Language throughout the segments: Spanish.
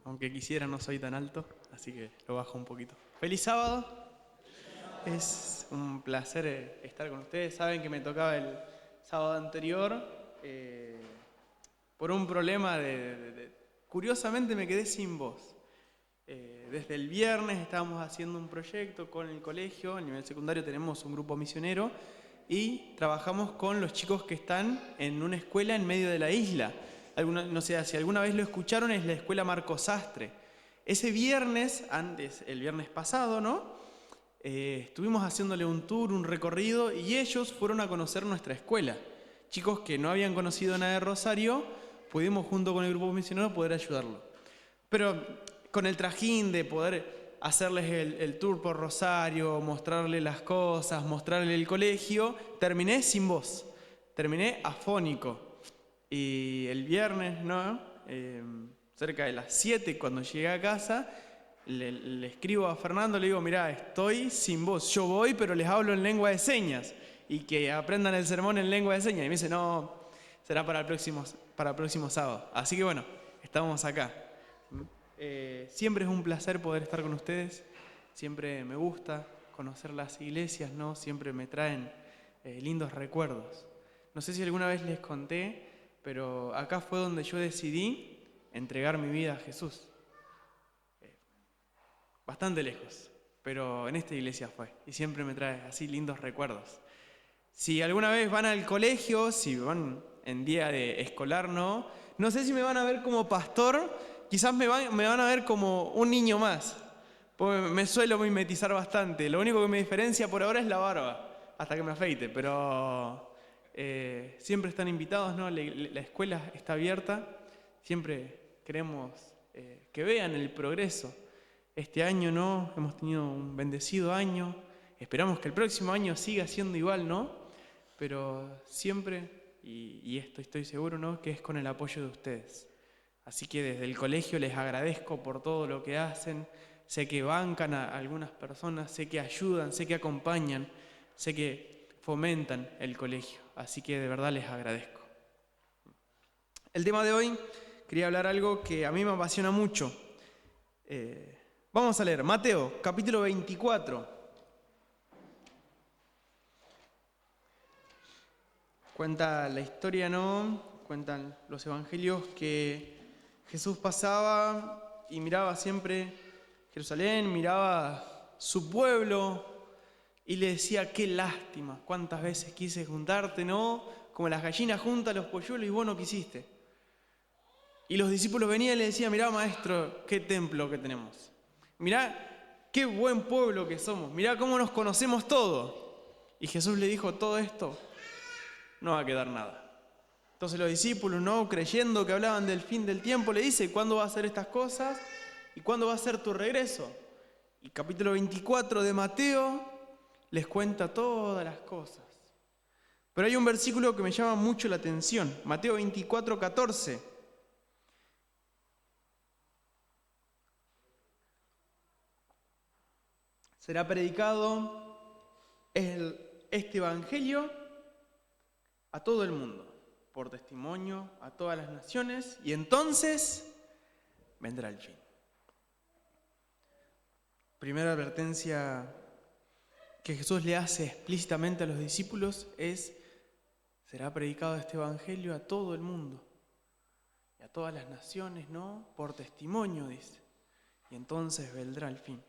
aunque quisiera no soy tan alto, así que lo bajo un poquito. ¡Feliz sábado! Es un placer estar con ustedes. Saben que me tocaba el sábado anterior por un problema curiosamente me quedé sin voz. Desde el viernes estábamos haciendo un proyecto con el colegio. A nivel secundario tenemos un grupo misionero y trabajamos con los chicos que están en una escuela en medio de la isla. No sé si alguna vez lo escucharon, es la escuela Marcos Sastre. Ese viernes, el viernes pasado, ¿no? Estuvimos haciéndole un tour, un recorrido, y ellos fueron a conocer nuestra escuela. Chicos que no habían conocido nada de Rosario, pudimos junto con el grupo misionero poder ayudarlo. Pero con el trajín de poder hacerles el tour por Rosario, mostrarles las cosas, mostrarles el colegio, terminé sin voz, terminé afónico. Y el viernes, ¿no? Cerca de las 7, cuando llegué a casa, le escribo a Fernando, le digo, mirá, estoy sin voz, yo voy, pero les hablo en lengua de señas, y que aprendan el sermón en lengua de señas. Y me dice, no, será para el próximo sábado. Así que bueno, estamos acá. Siempre es un placer poder estar con ustedes, siempre me gusta conocer las iglesias, ¿no? Siempre me traen lindos recuerdos. No sé si alguna vez les conté, pero acá fue donde yo decidí entregar mi vida a Jesús. Bastante lejos, pero en esta iglesia fue, y siempre me trae así lindos recuerdos. Si alguna vez van al colegio, si van en día de escolar, no sé si me van a ver como pastor, quizás me van a ver como un niño más, porque me suelo mimetizar bastante. Lo único que me diferencia por ahora es la barba, hasta que me afeite, pero siempre están invitados, ¿no? La escuela está abierta, siempre queremos que vean el progreso. Este año, ¿no? Hemos tenido un bendecido año, esperamos que el próximo año siga siendo igual, ¿no? Pero siempre, y esto estoy seguro, ¿no? Que es con el apoyo de ustedes. Así que desde el colegio les agradezco por todo lo que hacen. Sé que bancan a algunas personas, sé que ayudan, sé que acompañan, sé que fomentan el colegio. Así que de verdad les agradezco. El tema de hoy, quería hablar algo que a mí me apasiona mucho. Vamos a leer Mateo, capítulo 24. Cuenta la historia, ¿no? Cuentan los evangelios que Jesús pasaba y miraba siempre Jerusalén, miraba su pueblo y le decía, qué lástima, cuántas veces quise juntarte, ¿no? Como las gallinas juntan los polluelos y vos no quisiste. Y los discípulos venían y le decían, mirá maestro, qué templo que tenemos. Mirá qué buen pueblo que somos, mirá cómo nos conocemos todos. Y Jesús le dijo, todo esto no va a quedar nada. Entonces los discípulos, ¿no? Creyendo que hablaban del fin del tiempo, le dice, ¿cuándo va a ser estas cosas? ¿Y cuándo va a ser tu regreso? Y capítulo 24 de Mateo les cuenta todas las cosas. Pero hay un versículo que me llama mucho la atención, Mateo 24, 14. Será predicado este evangelio a todo el mundo, por testimonio a todas las naciones, y entonces vendrá el fin. Primera advertencia que Jesús le hace explícitamente a los discípulos es, será predicado este evangelio a todo el mundo, y a todas las naciones, ¿no? Por testimonio, dice, y entonces vendrá el fin.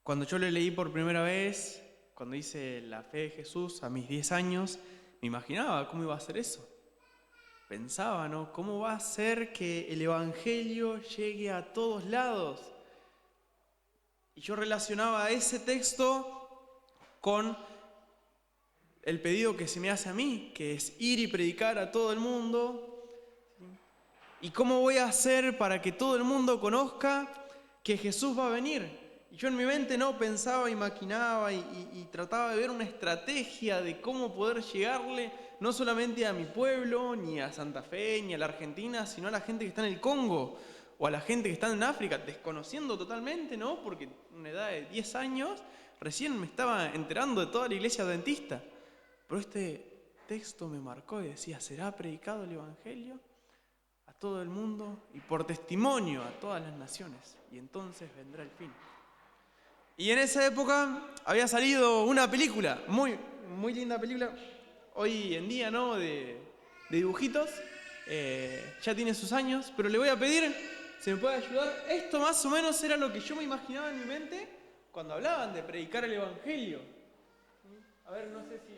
Cuando yo lo leí por primera vez, cuando hice la fe de Jesús a mis 10 años, me imaginaba cómo iba a ser eso. Pensaba, ¿no? ¿Cómo va a ser que el evangelio llegue a todos lados? Y yo relacionaba ese texto con el pedido que se me hace a mí, que es ir y predicar a todo el mundo. ¿Y cómo voy a hacer para que todo el mundo conozca que Jesús va a venir? Y yo en mi mente no pensaba y maquinaba y trataba de ver una estrategia de cómo poder llegarle no solamente a mi pueblo, ni a Santa Fe, ni a la Argentina, sino a la gente que está en el Congo o a la gente que está en África, desconociendo totalmente, ¿no? Porque a una edad de 10 años recién me estaba enterando de toda la iglesia adventista. Pero este texto me marcó y decía, ¿será predicado el evangelio a todo el mundo y por testimonio a todas las naciones, y entonces vendrá el fin. Y en esa época había salido una película, muy, muy linda película, hoy en día, ¿no?, de dibujitos, ya tiene sus años, pero le voy a pedir si me puede ayudar. Esto más o menos era lo que yo me imaginaba en mi mente cuando hablaban de predicar el Evangelio. A ver, no sé si...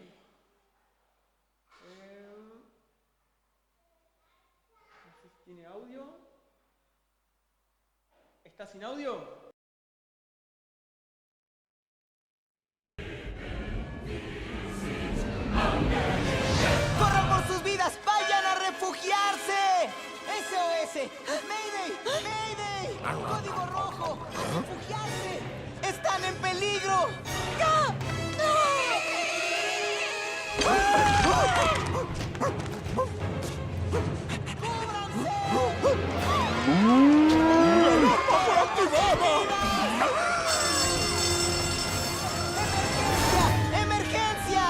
no sé si tiene audio. ¿Está sin audio? ¡Corran por sus vidas! ¡Vayan a refugiarse! ¡SOS! ¡Mayday! ¡Mayday! ¡Código rojo! ¡A refugiarse! ¡Están en peligro! ¡Ah! ¡Emergencia! ¡Emergencia!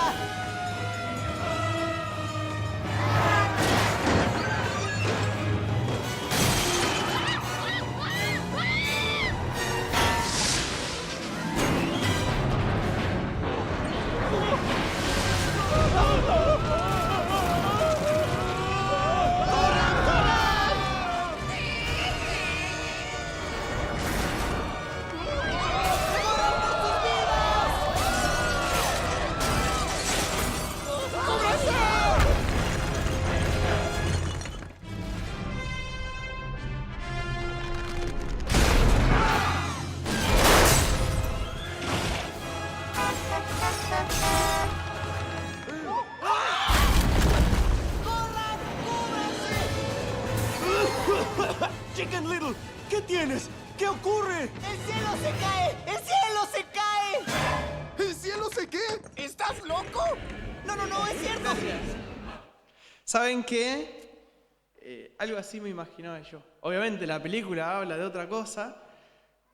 Chicken Little, ¿qué tienes? ¿Qué ocurre? ¡El cielo se cae! ¡El cielo se cae! ¿El cielo se qué? ¿Estás loco? No, es cierto. ¿Saben qué? Algo así me imaginaba yo. Obviamente la película habla de otra cosa,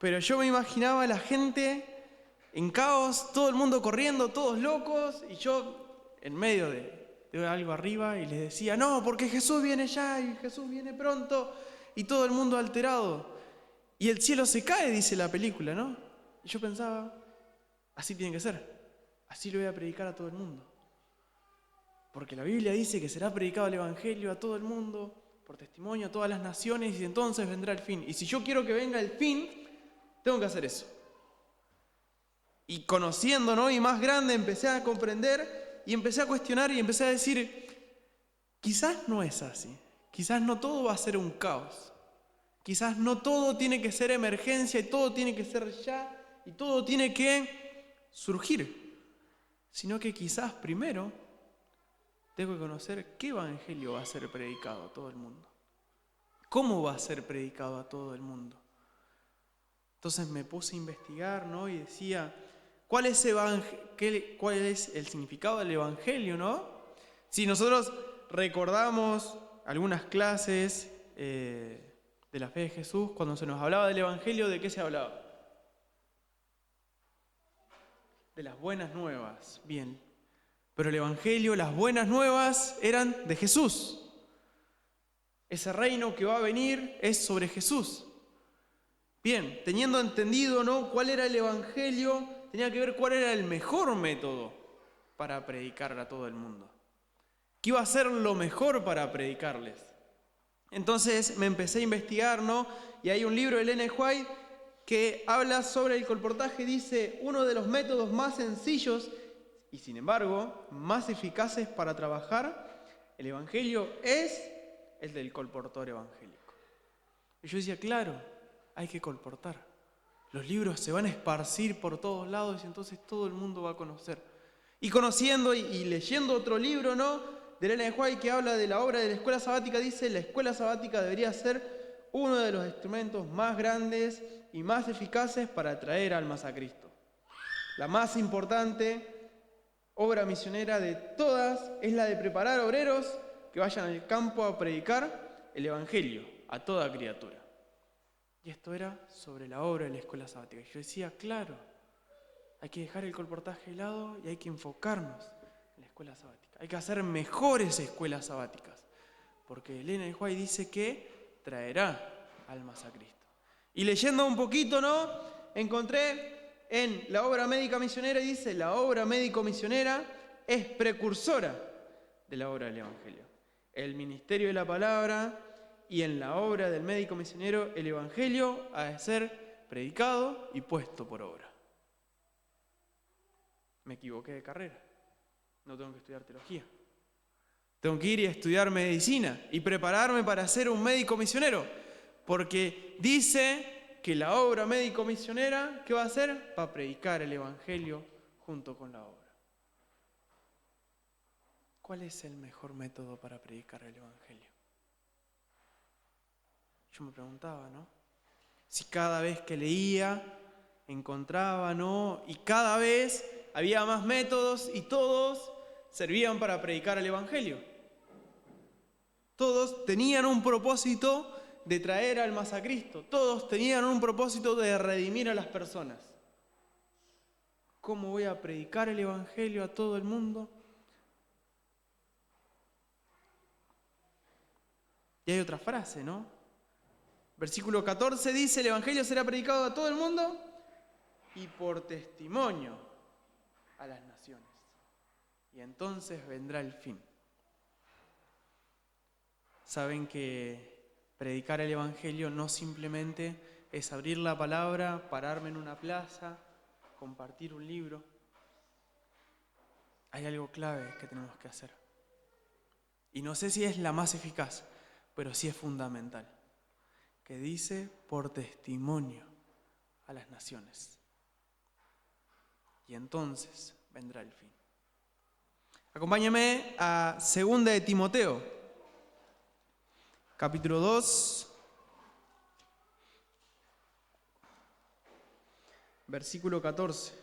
pero yo me imaginaba a la gente en caos, todo el mundo corriendo, todos locos, y yo en medio de algo arriba y les decía, no, porque Jesús viene ya y Jesús viene pronto, y todo el mundo alterado. Y el cielo se cae, dice la película, ¿no? Y yo pensaba, así tiene que ser, así lo voy a predicar a todo el mundo. Porque la Biblia dice que será predicado el Evangelio a todo el mundo, por testimonio a todas las naciones, y entonces vendrá el fin. Y si yo quiero que venga el fin, tengo que hacer eso. Y conociendo, ¿no?, y más grande, empecé a comprender y empecé a cuestionar y empecé a decir, quizás no es así. Quizás no todo va a ser un caos. Quizás no todo tiene que ser emergencia y todo tiene que ser ya y todo tiene que surgir. Sino que quizás primero tengo que conocer qué evangelio va a ser predicado a todo el mundo. ¿Cómo va a ser predicado a todo el mundo? Entonces me puse a investigar, ¿no? Y decía, ¿cuál es el significado del evangelio, no? Si nosotros recordamos algunas clases de la fe de Jesús, cuando se nos hablaba del evangelio, ¿de qué se hablaba? De las buenas nuevas, bien. Pero el evangelio, las buenas nuevas eran de Jesús. Ese reino que va a venir es sobre Jesús. Bien, teniendo entendido, ¿no?, cuál era el evangelio, tenía que ver cuál era el mejor método para predicar a todo el mundo. ¿Qué iba a ser lo mejor para predicarles? Entonces me empecé a investigar, ¿no? Y hay un libro de Ellen White que habla sobre el colportaje, dice, uno de los métodos más sencillos y sin embargo más eficaces para trabajar el evangelio es el del colportor evangélico. Y yo decía, claro, hay que colportar. Los libros se van a esparcir por todos lados y entonces todo el mundo va a conocer. Y conociendo y leyendo otro libro, ¿no?, de Ellen White que habla de la obra de la escuela sabática, dice, la escuela sabática debería ser uno de los instrumentos más grandes y más eficaces para atraer almas a Cristo. La más importante obra misionera de todas es la de preparar obreros que vayan al campo a predicar el evangelio a toda criatura. Y esto era sobre la obra de la escuela sabática. Y yo decía, claro, hay que dejar el colportaje de lado y hay que enfocarnos en la escuela sabática. Hay que hacer mejores escuelas sabáticas. Porque Ellen White dice que traerá almas a Cristo. Y leyendo un poquito, ¿no? Encontré en la obra médica misionera, y dice, la obra médico-misionera es precursora de la obra del Evangelio. El ministerio de la palabra y en la obra del médico misionero, el Evangelio ha de ser predicado y puesto por obra. Me equivoqué de carrera. No tengo que estudiar teología. Tengo que ir y estudiar medicina y prepararme para ser un médico misionero. Porque dice que la obra médico misionera, ¿qué va a hacer? Va a predicar el Evangelio junto con la obra. ¿Cuál es el mejor método para predicar el Evangelio? Yo me preguntaba, ¿no? Si cada vez que leía, encontraba, ¿no? Y cada vez había más métodos y todos servían para predicar el Evangelio. Todos tenían un propósito de traer almas a Cristo. Todos tenían un propósito de redimir a las personas. ¿Cómo voy a predicar el Evangelio a todo el mundo? Y hay otra frase, ¿no? Versículo 14 dice, el Evangelio será predicado a todo el mundo y por testimonio a las naciones. Y entonces vendrá el fin. Saben que predicar el Evangelio no simplemente es abrir la palabra, pararme en una plaza, compartir un libro. Hay algo clave que tenemos que hacer. Y no sé si es la más eficaz, pero sí es fundamental. Que dice por testimonio a las naciones. Y entonces vendrá el fin. Acompáñame a 2 de Timoteo, capítulo 2, versículo 14.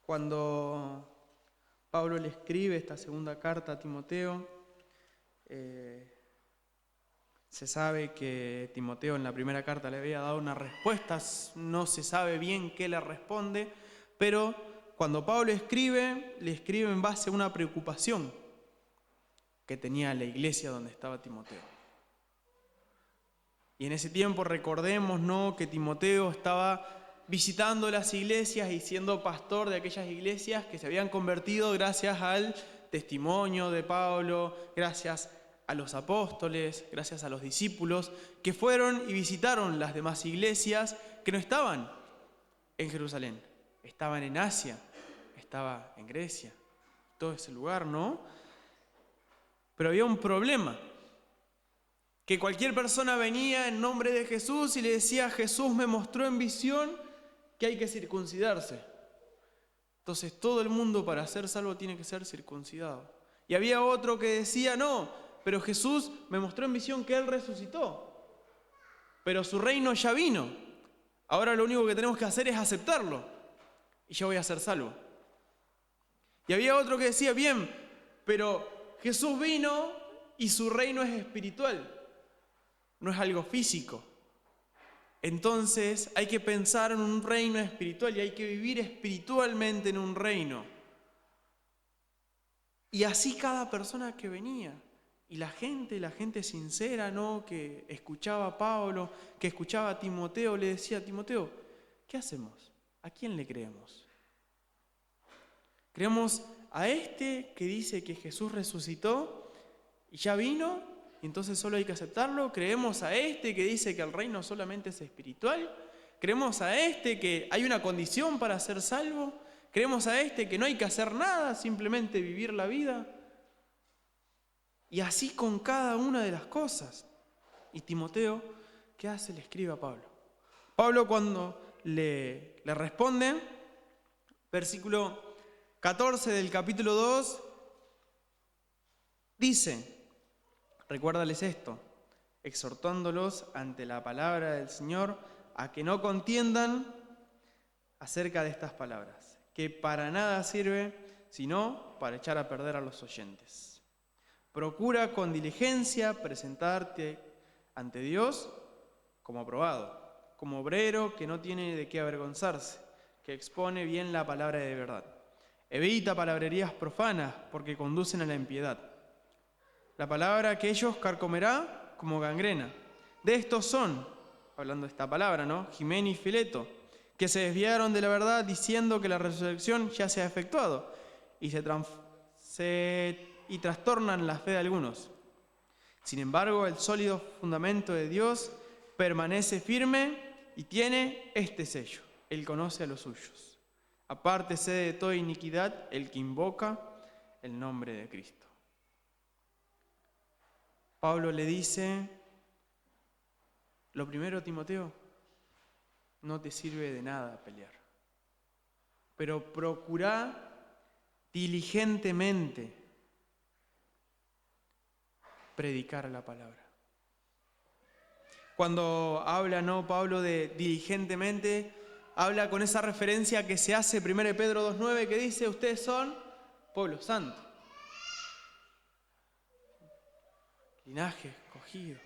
Cuando Pablo le escribe esta segunda carta a Timoteo, se sabe que Timoteo en la primera carta le había dado una respuesta, no se sabe bien qué le responde, pero cuando Pablo escribe, le escribe en base a una preocupación que tenía la iglesia donde estaba Timoteo. Y en ese tiempo recordemos, ¿no?, que Timoteo estaba visitando las iglesias y siendo pastor de aquellas iglesias que se habían convertido gracias al testimonio de Pablo, gracias a los apóstoles, gracias a los discípulos, que fueron y visitaron las demás iglesias que no estaban en Jerusalén, estaban en Asia, estaba en Grecia, todo ese lugar, ¿no? Pero había un problema, que cualquier persona venía en nombre de Jesús y le decía, Jesús me mostró en visión que hay que circuncidarse. Entonces todo el mundo para ser salvo tiene que ser circuncidado. Y había otro que decía, no, pero Jesús me mostró en visión que Él resucitó, pero su reino ya vino. Ahora lo único que tenemos que hacer es aceptarlo y yo voy a ser salvo. Y había otro que decía, bien, pero Jesús vino y su reino es espiritual, no es algo físico. Entonces hay que pensar en un reino espiritual y hay que vivir espiritualmente en un reino. Y así cada persona que venía. Y la gente sincera, ¿no?, que escuchaba a Pablo, que escuchaba a Timoteo, le decía a Timoteo, ¿qué hacemos? ¿A quién le creemos? ¿Creemos a este que dice que Jesús resucitó y ya vino, y entonces solo hay que aceptarlo? ¿Creemos a este que dice que el reino solamente es espiritual? ¿Creemos a este que hay una condición para ser salvo? ¿Creemos a este que no hay que hacer nada, simplemente vivir la vida? Y así con cada una de las cosas. Y Timoteo, ¿qué hace? Le escribe a Pablo. Pablo cuando le responde, versículo 14 del capítulo 2, dice, recuérdales esto, exhortándolos ante la palabra del Señor a que no contiendan acerca de estas palabras, que para nada sirve sino para echar a perder a los oyentes. Procura con diligencia presentarte ante Dios como aprobado, como obrero que no tiene de qué avergonzarse, que expone bien la palabra de verdad. Evita palabrerías profanas porque conducen a la impiedad. La palabra que ellos carcomerá como gangrena, De estos son, hablando de esta palabra, ¿no? Jimeno y Fileto, que se desviaron de la verdad diciendo que la resurrección ya se ha efectuado y y trastornan la fe de algunos. Sin embargo, el sólido fundamento de Dios permanece firme y tiene este sello: Él conoce a los suyos. Apártese de toda iniquidad el que invoca el nombre de Cristo. Pablo le dice, lo primero, Timoteo, no te sirve de nada pelear, pero procura diligentemente predicar la palabra. Cuando habla, ¿no?, Pablo de diligentemente, habla con esa referencia que se hace 1 Pedro 2:9, que dice, ustedes son pueblo santo, linaje escogido,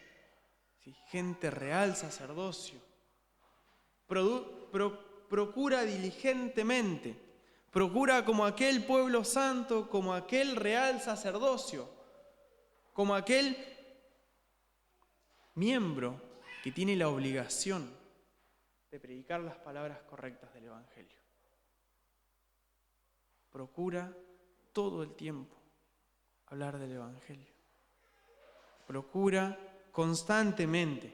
¿sí?, gente real, sacerdocio. Procura diligentemente, procura como aquel pueblo santo, como aquel real sacerdocio, como aquel miembro que tiene la obligación de predicar las palabras correctas del Evangelio. Procura todo el tiempo hablar del Evangelio. Procura constantemente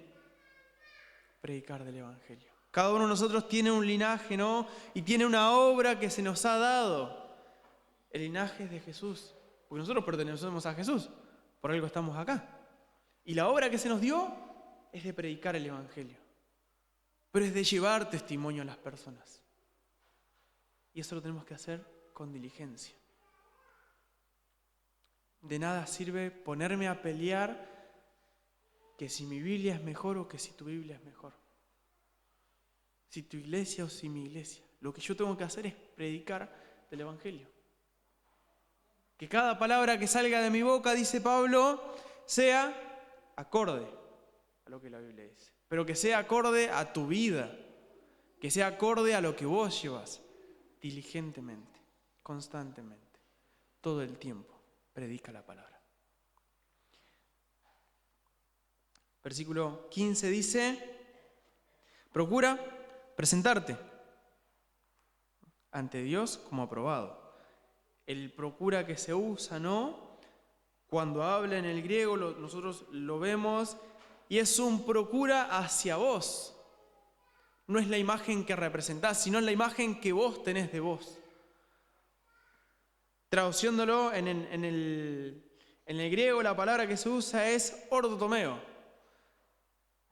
predicar del Evangelio. Cada uno de nosotros tiene un linaje, ¿no? Y tiene una obra que se nos ha dado. El linaje es de Jesús, porque nosotros pertenecemos a Jesús, por algo estamos acá. Y la obra que se nos dio es de predicar el Evangelio, pero es de llevar testimonio a las personas. Y eso lo tenemos que hacer con diligencia. De nada sirve ponerme a pelear que si mi Biblia es mejor o que si tu Biblia es mejor. Si tu iglesia o si mi iglesia. Lo que yo tengo que hacer es predicar del Evangelio. Que cada palabra que salga de mi boca, dice Pablo, sea acorde a lo que la Biblia dice. Pero que sea acorde a tu vida. Que sea acorde a lo que vos llevas. Diligentemente, constantemente, todo el tiempo, predica la palabra. Versículo 15 dice, procura presentarte ante Dios como aprobado. El procura que se usa, ¿no? Cuando habla en el griego, nosotros lo vemos, y es un procura hacia vos. No es la imagen que representás, sino la imagen que vos tenés de vos. Traduciéndolo en el griego, la palabra que se usa es ordotomeo,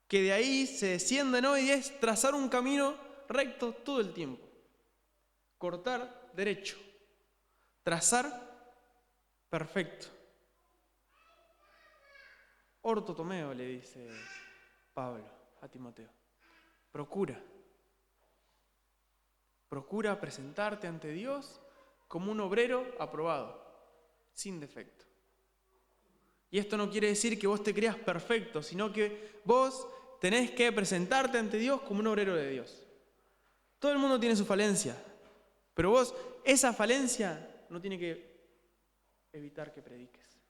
que de ahí se desciende, ¿no? Y es trazar un camino recto todo el tiempo. Cortar derecho. Trazar perfecto. Ortotomeo, le dice Pablo a Timoteo. Procura presentarte ante Dios como un obrero aprobado, sin defecto. Y esto no quiere decir que vos te creas perfecto, sino que vos tenés que presentarte ante Dios como un obrero de Dios. Todo el mundo tiene su falencia, pero vos, esa falencia no tiene que evitar que prediques.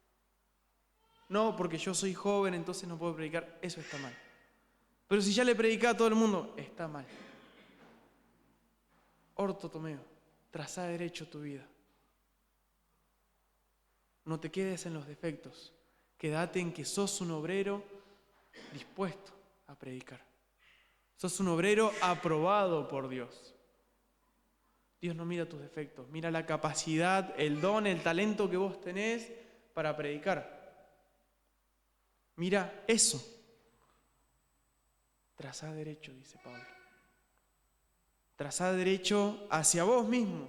No, porque yo soy joven, entonces no puedo predicar, eso está mal. Pero si ya le predicá a todo el mundo, está mal. Ortotomeo, trazá derecho tu vida. No te quedes en los defectos. Quédate en que sos un obrero dispuesto a predicar. Sos un obrero aprobado por Dios. Dios no mira tus defectos, mira la capacidad, el don, el talento que vos tenés para predicar. Mira eso. Trazá derecho, dice Pablo. Trazá derecho hacia vos mismo.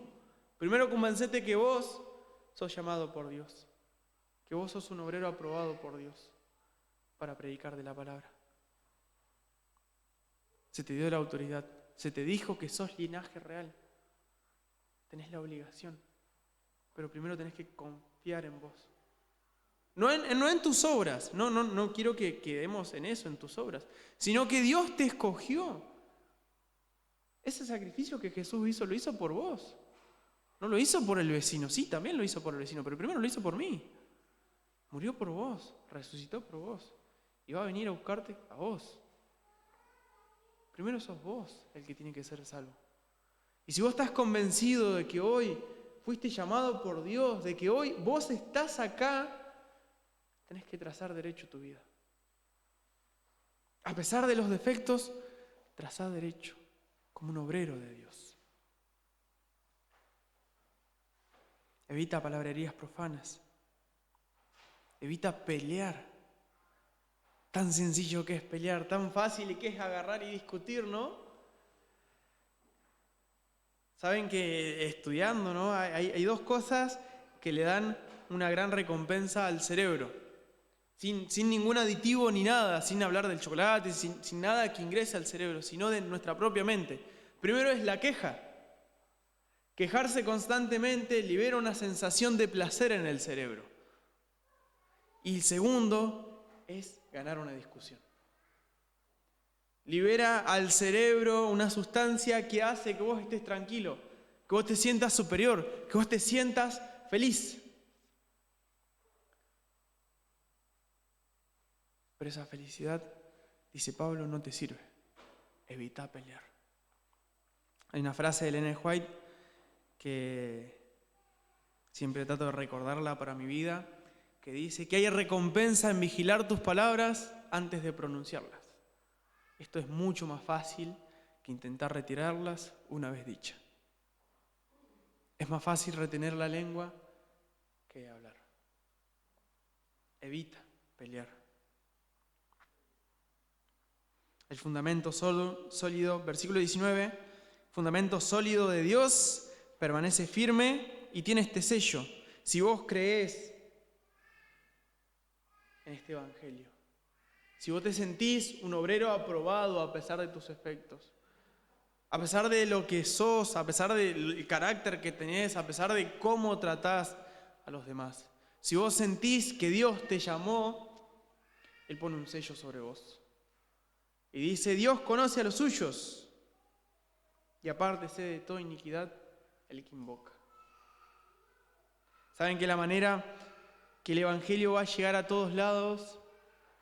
Primero convencete que vos sos llamado por Dios. Que vos sos un obrero aprobado por Dios para predicar de la palabra. Se te dio la autoridad. Se te dijo que sos linaje real. Tenés la obligación. Pero primero tenés que confiar en vos. No en tus obras. No quiero que quedemos en eso, en tus obras. Sino que Dios te escogió. Ese sacrificio que Jesús hizo, lo hizo por vos. No lo hizo por el vecino. Sí, también lo hizo por el vecino, pero primero lo hizo por mí. Murió por vos, resucitó por vos. y va a venir a buscarte a vos. Primero sos vos el que tiene que ser salvo. Y si vos estás convencido de que hoy fuiste llamado por Dios, de que hoy vos estás acá, tenés que trazar derecho tu vida. A pesar de los defectos, trazá derecho, como un obrero de Dios. Evita palabrerías profanas. Evita pelear. Tan sencillo que es pelear, tan fácil que es agarrar y discutir, ¿no? Saben que estudiando, ¿no? Hay dos cosas que le dan una gran recompensa al cerebro. Sin ningún aditivo ni nada, sin hablar del chocolate, sin nada que ingrese al cerebro, sino de nuestra propia mente. Primero es la queja. Quejarse constantemente libera una sensación de placer en el cerebro. Y el segundo es ganar una discusión. Libera al cerebro una sustancia que hace que vos estés tranquilo, que vos te sientas superior, que vos te sientas feliz. Pero esa felicidad, dice Pablo, no te sirve. Evita pelear. Hay una frase de Ellen White que siempre trato de recordarla para mi vida, que dice que hay recompensa en vigilar tus palabras antes de pronunciarlas. Esto es mucho más fácil que intentar retirarlas una vez dicha. Es más fácil retener la lengua que hablar. Evita pelear. El fundamento sólido, versículo 19, fundamento sólido de Dios permanece firme y tiene este sello. Si vos creés en este evangelio, si vos te sentís un obrero aprobado a pesar de tus efectos, a pesar de lo que sos, a pesar del carácter que tenés, a pesar de cómo tratás a los demás, si vos sentís que Dios te llamó, Él pone un sello sobre vos. Y dice, Dios conoce a los suyos y apártese de toda iniquidad el que invoca. ¿Saben que la manera que el evangelio va a llegar a todos lados,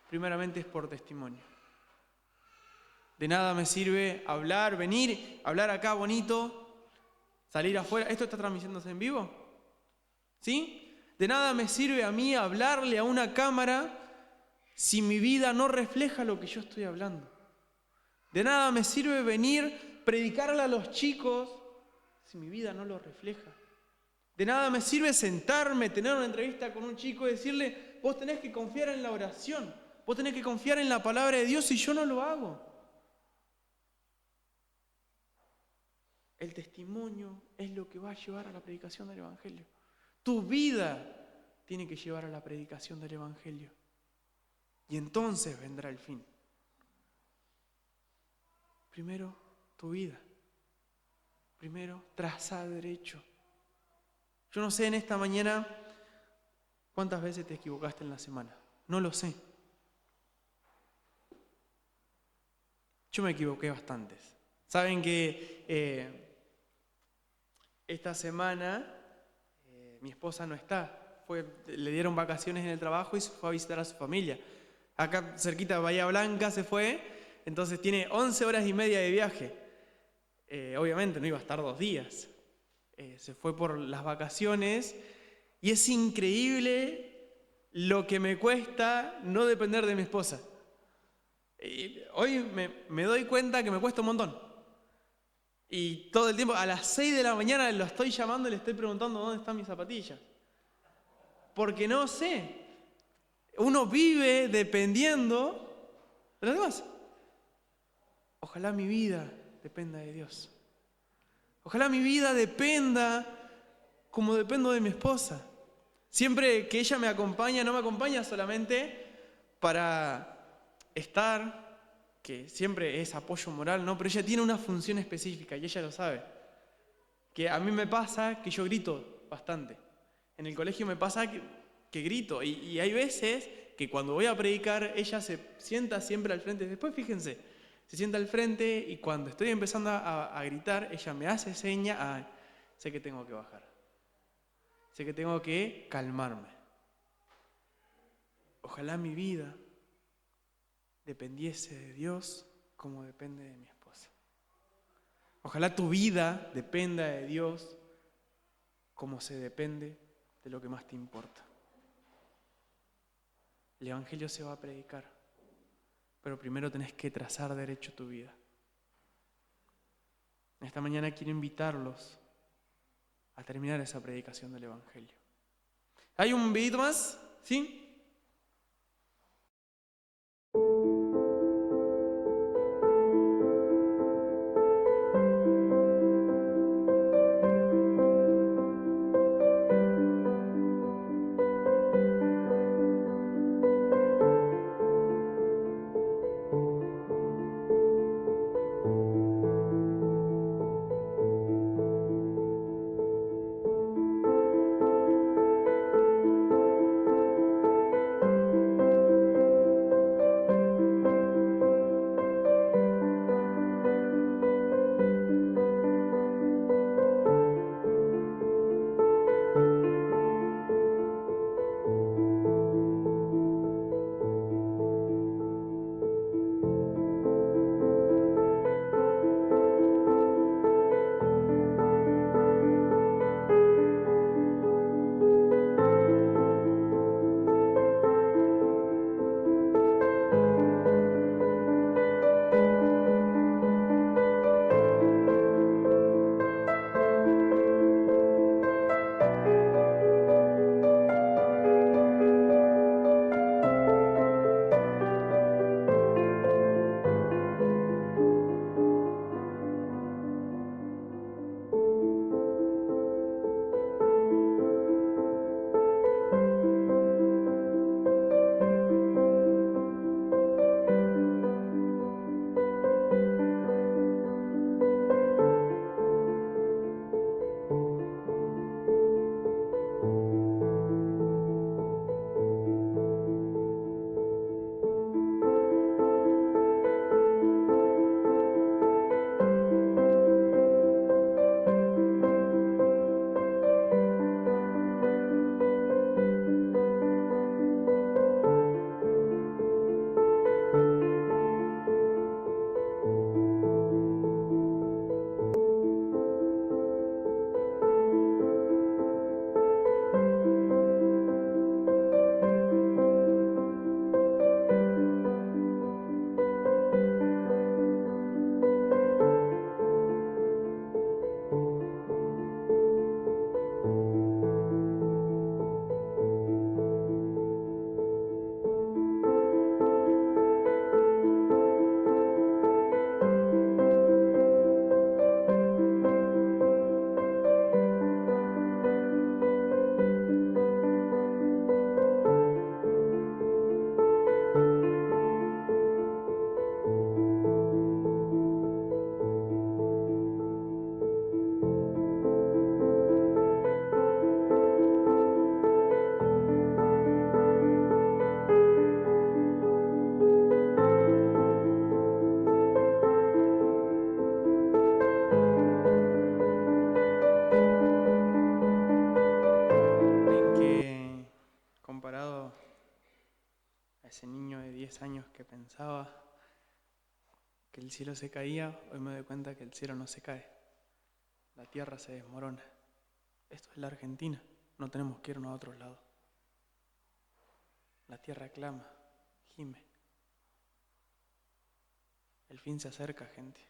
primeramente es por testimonio? De nada me sirve hablar, venir, hablar acá bonito, salir afuera. ¿Esto está transmitiéndose en vivo? ¿Sí? De nada me sirve a mí hablarle a una cámara si mi vida no refleja lo que yo estoy hablando. De nada me sirve venir, predicarle a los chicos si mi vida no lo refleja. De nada me sirve sentarme, tener una entrevista con un chico y decirle, vos tenés que confiar en la oración, vos tenés que confiar en la palabra de Dios y yo no lo hago. El testimonio es lo que va a llevar a la predicación del evangelio. Tu vida tiene que llevar a la predicación del evangelio. Y entonces vendrá el fin. Primero, tu vida. Primero, traza derecho. Yo no sé en esta mañana cuántas veces te equivocaste en la semana. No lo sé. Yo me equivoqué bastantes. Saben que esta semana mi esposa no está. Le dieron vacaciones en el trabajo y se fue a visitar a su familia. Acá cerquita de Bahía Blanca se fue, entonces tiene 11 horas y media de viaje. Obviamente no iba a estar 2 días. Se fue por las vacaciones y es increíble lo que me cuesta no depender de mi esposa. Hoy me doy cuenta que me cuesta un montón. Y todo el tiempo, a las 6 de la mañana lo estoy llamando y le estoy preguntando dónde están mis zapatillas. Porque no sé. Uno vive dependiendo de los demás. Ojalá mi vida dependa de Dios. Ojalá mi vida dependa como dependo de mi esposa. Siempre que ella me acompaña, no me acompaña solamente para estar, que siempre es apoyo moral, ¿no? Pero ella tiene una función específica y ella lo sabe. Que a mí me pasa que yo grito bastante. En el colegio me pasa que grito y hay veces que cuando voy a predicar ella se sienta siempre al frente. Después fíjense, se sienta al frente y cuando estoy empezando a gritar, ella me hace seña, sé que tengo que bajar. Sé que tengo que calmarme. Ojalá mi vida dependiese de Dios como depende de mi esposa. Ojalá tu vida dependa de Dios como se depende de lo que más te importa. El Evangelio se va a predicar, pero primero tenés que trazar derecho tu vida. Esta mañana quiero invitarlos a terminar esa predicación del Evangelio. ¿Hay un videito más? ¿Sí? Ese niño de 10 años que pensaba que el cielo se caía, hoy me doy cuenta que el cielo no se cae. La tierra se desmorona. Esto es la Argentina, no tenemos que irnos a otro lado. La tierra clama, gime. El fin se acerca, gente.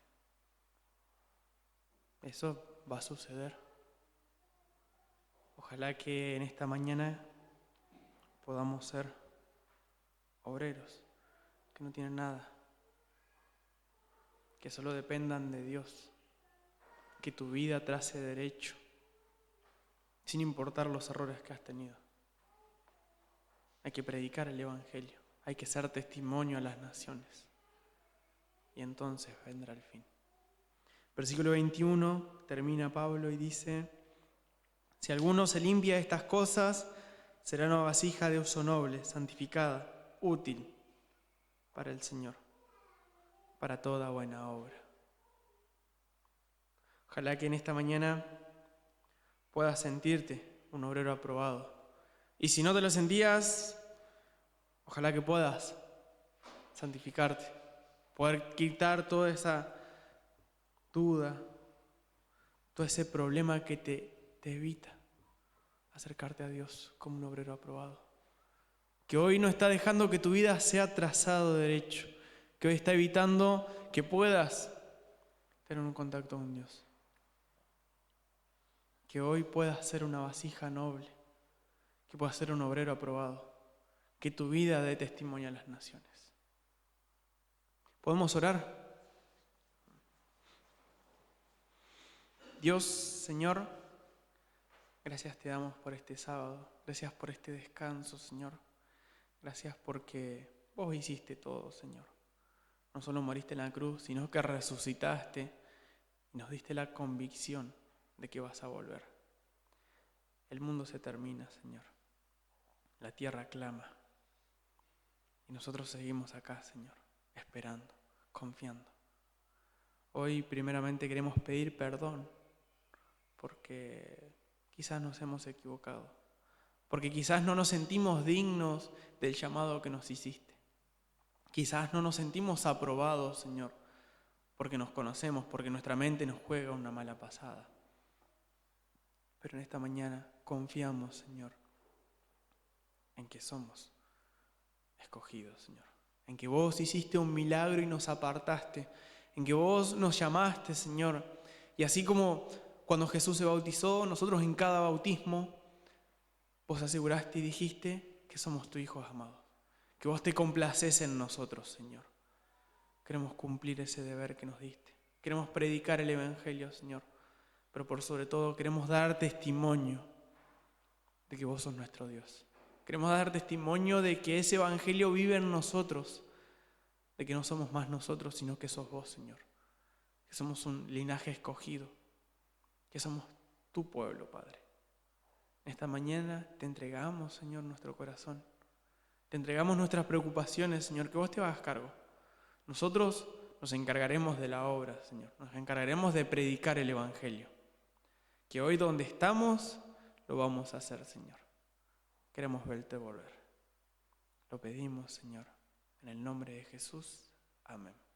Eso va a suceder. Ojalá que en esta mañana podamos ser obreros que no tienen nada, que solo dependan de Dios, que tu vida trace derecho, sin importar los errores que has tenido. Hay que predicar el Evangelio, hay que ser testimonio a las naciones, y entonces vendrá el fin. Versículo 21 termina Pablo y dice: si alguno se limpia de estas cosas, será una vasija de uso noble, santificada, útil para el Señor, para toda buena obra. Ojalá que en esta mañana puedas sentirte un obrero aprobado. Y si no te lo sentías, ojalá que puedas santificarte, poder quitar toda esa duda, todo ese problema que te evita acercarte a Dios como un obrero aprobado. Que hoy no está dejando que tu vida sea trazado derecho, que hoy está evitando que puedas tener un contacto con Dios. Que hoy puedas ser una vasija noble, que puedas ser un obrero aprobado, que tu vida dé testimonio a las naciones. ¿Podemos orar? Dios, Señor, gracias te damos por este sábado, gracias por este descanso, Señor. Gracias porque vos hiciste todo, Señor. No solo moriste en la cruz, sino que resucitaste y nos diste la convicción de que vas a volver. El mundo se termina, Señor. La tierra clama. Y nosotros seguimos acá, Señor, esperando, confiando. Hoy primeramente queremos pedir perdón porque quizás nos hemos equivocado, porque quizás no nos sentimos dignos del llamado que nos hiciste. Quizás no nos sentimos aprobados, Señor, porque nos conocemos, porque nuestra mente nos juega una mala pasada. Pero en esta mañana confiamos, Señor, en que somos escogidos, Señor. En que vos hiciste un milagro y nos apartaste. En que vos nos llamaste, Señor. Y así como cuando Jesús se bautizó, nosotros en cada bautismo, vos aseguraste y dijiste que somos tus hijos amados. Que vos te complaces en nosotros, Señor. Queremos cumplir ese deber que nos diste. Queremos predicar el Evangelio, Señor. Pero por sobre todo queremos dar testimonio de que vos sos nuestro Dios. Queremos dar testimonio de que ese Evangelio vive en nosotros. De que no somos más nosotros, sino que sos vos, Señor. Que somos un linaje escogido. Que somos tu pueblo, Padre. En esta mañana te entregamos, Señor, nuestro corazón. Te entregamos nuestras preocupaciones, Señor, que vos te hagas cargo. Nosotros nos encargaremos de la obra, Señor. Nos encargaremos de predicar el Evangelio. Que hoy donde estamos, lo vamos a hacer, Señor. Queremos verte volver. Lo pedimos, Señor, en el nombre de Jesús. Amén.